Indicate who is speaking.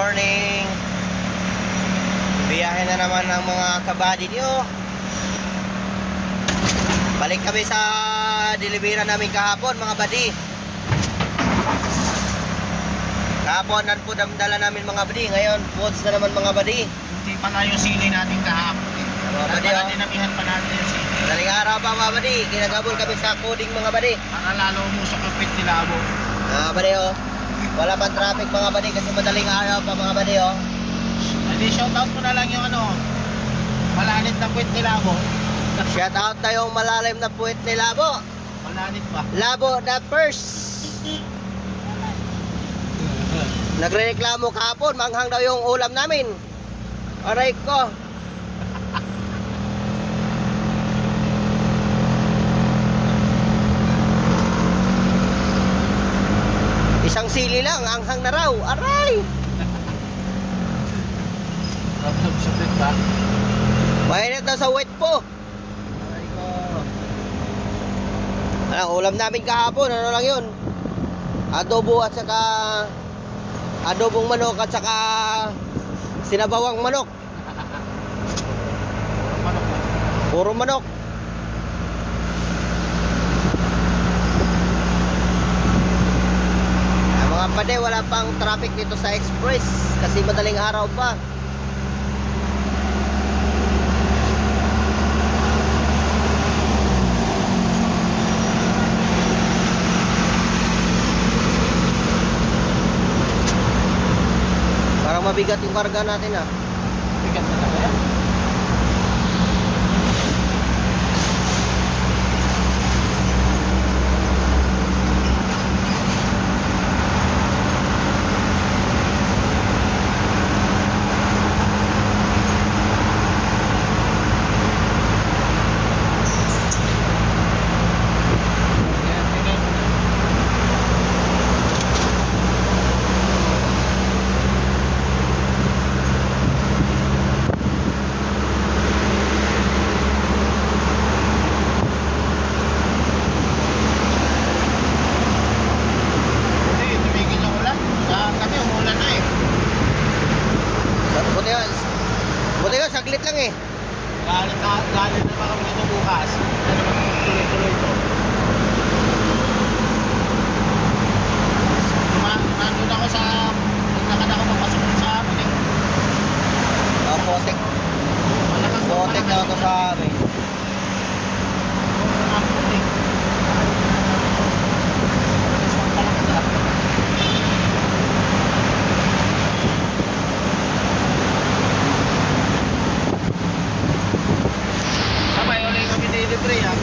Speaker 1: morning. Biyahe na naman ang mga kabady nyo. Balik kami sa delivery namin kahapon mga badi. Kahapon po dala namin mga badi. Ngayon foods na naman mga badi.
Speaker 2: Hindi pala yung sili natin kahapon eh.
Speaker 1: Mga badi oh.
Speaker 2: Dinamihan pa natin yung sili.
Speaker 1: Daling araw pa mga badi. Ginagabol kami sa coding mga badi.
Speaker 2: Para lalo umusok ang pit nila mo.
Speaker 1: Badi oh. Wala pang traffic mga badi kasi madaling araw pa mga badi oh.
Speaker 2: Hindi, shoutout mo na lang yung ano, malanit na puwit ni Labo.
Speaker 1: Shout out na yung malalim na puwit ni Labo.
Speaker 2: Malanit ba?
Speaker 1: Labo the first. Nagrereklamo kahapon, manghang daw yung ulam namin. Aray ko. Isang sili lang, anghang na raw. Aray!
Speaker 2: Ramdam sa pit ba?
Speaker 1: Mainit na sa wet po.
Speaker 2: Aray ko.
Speaker 1: Ang ulam namin kahapon, ano lang yun? Adobo at saka adobong manok at saka sinabawang manok.
Speaker 2: Manok ba?
Speaker 1: Puro manok. Mga pade, wala pang traffic dito sa express kasi madaling araw pa. Parang mabigat yung karga natin ah.
Speaker 2: Bigat na lang yan.
Speaker 1: Buti nga, saglit lang eh.
Speaker 2: Galing na ba kami dito bukas? Ano ba tuloy-tuloy ito? Nandun ako sa naglakad ako papasok sa amin eh.
Speaker 1: Potek. Potek na ako sa amin.
Speaker 2: Potek. Sabay ulit kami delivery ha.